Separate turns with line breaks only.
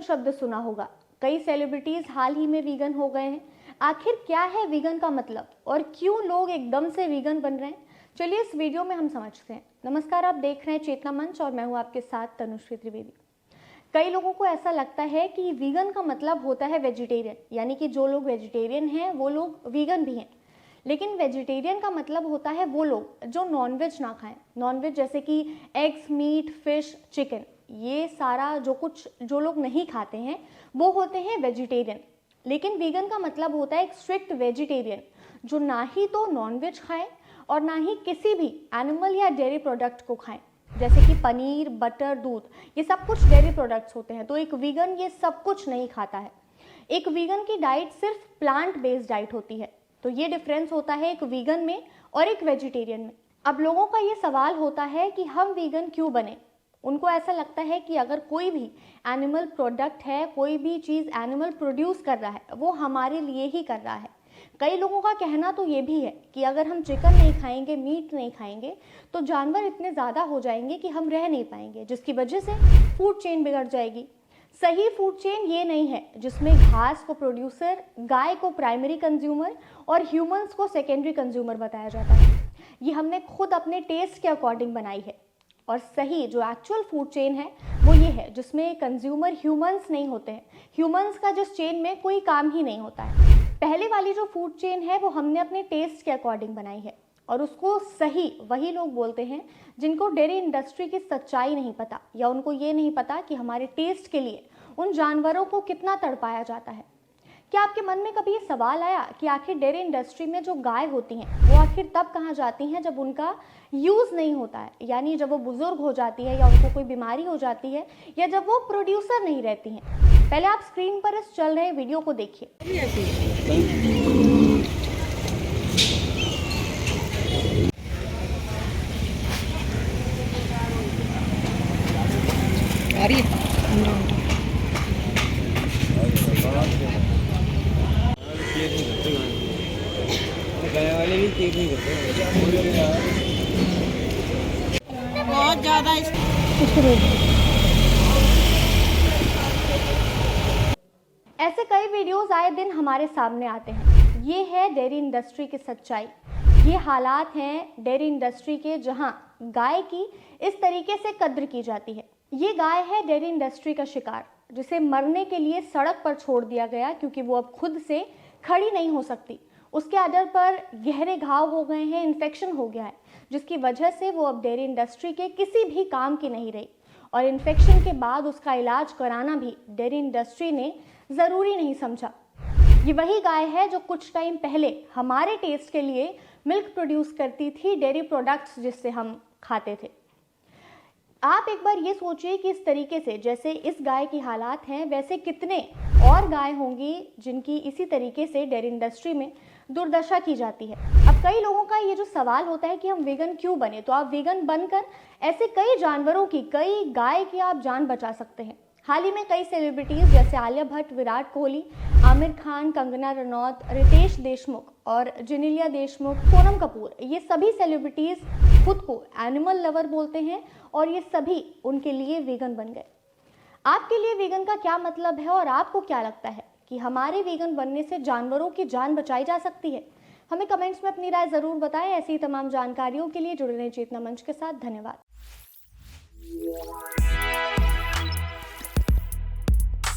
शब्द सुना होगा। कई सेलिब्रिटीज हाल ही में वीगन हो गए हैं। आखिर क्या है वीगन का मतलब और क्यों लोग एकदम से वीगन बन रहे हैं, चलिए इस वीडियो में हम समझते हैं। नमस्कार, आप देख रहे हैं चेतना मंच और मैं हूं आपके साथ तनुश्री त्रिवेदी। कई लोगों को ऐसा लगता है कि वीगन का मतलब होता है वेजिटेरियन, यानी कि जो लोग वेजिटेरियन हैं वो लोग वीगन भी हैं। लेकिन वेजिटेरियन का मतलब होता है वो लोग जो नॉनवेज ना खाएं। नॉनवेज जैसे कि एग्स, मीट, फिश, चिकन, ये सारा जो लोग नहीं खाते हैं वो होते हैं वेजिटेरियन। लेकिन वीगन का मतलब होता है एक स्ट्रिक्ट वेजिटेरियन जो ना ही तो नॉनवेज खाएं और ना ही किसी भी एनिमल या डेयरी प्रोडक्ट को खाएं, जैसे कि पनीर, बटर, दूध, ये सब कुछ डेयरी प्रोडक्ट्स होते हैं। तो एक वीगन ये सब कुछ नहीं खाता है। एक वीगन की डाइट सिर्फ प्लांट बेस्ड डाइट होती है। तो ये डिफरेंस होता है एक वीगन में और एक वेजिटेरियन में। अब लोगों का ये सवाल होता है कि हम वीगन क्यों बने। उनको ऐसा लगता है कि अगर कोई भी एनिमल प्रोडक्ट है, कोई भी चीज़ एनिमल प्रोड्यूस कर रहा है, वो हमारे लिए ही कर रहा है। कई लोगों का कहना तो ये भी है कि अगर हम चिकन नहीं खाएंगे, मीट नहीं खाएंगे, तो जानवर इतने ज़्यादा हो जाएंगे कि हम रह नहीं पाएंगे, जिसकी वजह से फूड चेन बिगड़ जाएगी। सही फूड चेन ये नहीं है जिसमें घास को प्रोड्यूसर, गाय को प्राइमरी कंज्यूमर और ह्यूमंस को सेकेंडरी कंज्यूमर बताया जाता है। ये हमने खुद अपने टेस्ट के अकॉर्डिंग बनाई है। और सही जो एक्चुअल फूड चेन है वो ये है जिसमें कंज्यूमर ह्यूमंस नहीं होते हैं। ह्यूमंस का जिस चेन में कोई काम ही नहीं होता है। पहले वाली जो फूड चेन है वो हमने अपने टेस्ट के अकॉर्डिंग बनाई है और उसको सही वही लोग बोलते हैं जिनको डेयरी इंडस्ट्री की सच्चाई नहीं पता, या उनको ये नहीं पता कि हमारे टेस्ट के लिए उन जानवरों को कितना तड़पाया जाता है। क्या आपके मन में कभी ये सवाल आया कि आखिर डेयरी इंडस्ट्री में जो गाय होती हैं वो आखिर तब कहाँ जाती हैं जब उनका यूज़ नहीं होता है, यानी जब वो बुजुर्ग हो जाती है या उनको कोई बीमारी हो जाती है या जब वो प्रोड्यूसर नहीं रहती हैं। पहले आप स्क्रीन पर इस चल रहे वीडियो को देखिए।
बहुत ज़्यादा
ऐसे कई वीडियोस आए दिन हमारे सामने आते हैं। ये है डेयरी इंडस्ट्री की सच्चाई। ये हालात हैं डेयरी इंडस्ट्री के जहां गाय की इस तरीके से कद्र की जाती है। ये गाय है डेयरी इंडस्ट्री का शिकार, जिसे मरने के लिए सड़क पर छोड़ दिया गया क्योंकि वो अब खुद से खड़ी नहीं हो सकती। उसके अडर पर गहरे घाव हो गए हैं, इन्फेक्शन हो गया है, जिसकी वजह से वो अब डेयरी इंडस्ट्री के किसी भी काम की नहीं रही। और इन्फेक्शन के बाद उसका इलाज कराना भी डेयरी इंडस्ट्री ने ज़रूरी नहीं समझा। ये वही गाय है जो कुछ टाइम पहले हमारे टेस्ट के लिए मिल्क प्रोड्यूस करती थी, डेयरी प्रोडक्ट्स जिससे हम खाते थे। आप एक बार ये सोचिए कि इस तरीके से जैसे इस गाय की हालात हैं, वैसे कितने और गाय होंगी जिनकी इसी तरीके से डेयरी इंडस्ट्री में दुर्दशा की जाती है। अब कई लोगों का ये जो सवाल होता है कि हम वीगन क्यों बने, तो आप वीगन बनकर ऐसे कई जानवरों की, कई गाय की आप जान बचा सकते हैं। हाल ही में कई सेलिब्रिटीज़ जैसे आलिया भट्ट, विराट कोहली, आमिर खान, कंगना रनौत, रितेश देशमुख और जेनेलिया देशमुख, सोनम कपूर, ये सभी सेलिब्रिटीज़ खुद को एनिमल लवर बोलते हैं और ये सभी उनके लिए वीगन बन गए। आपके लिए वीगन का क्या मतलब है और आपको क्या लगता है कि हमारे वीगन बनने से जानवरों की जान बचाई जा सकती है? हमें कमेंट्स में अपनी राय ज़रूर बताएं। ऐसी तमाम जानकारियों के लिए जुड़े रहें चेतना मंच के साथ। धन्यवाद।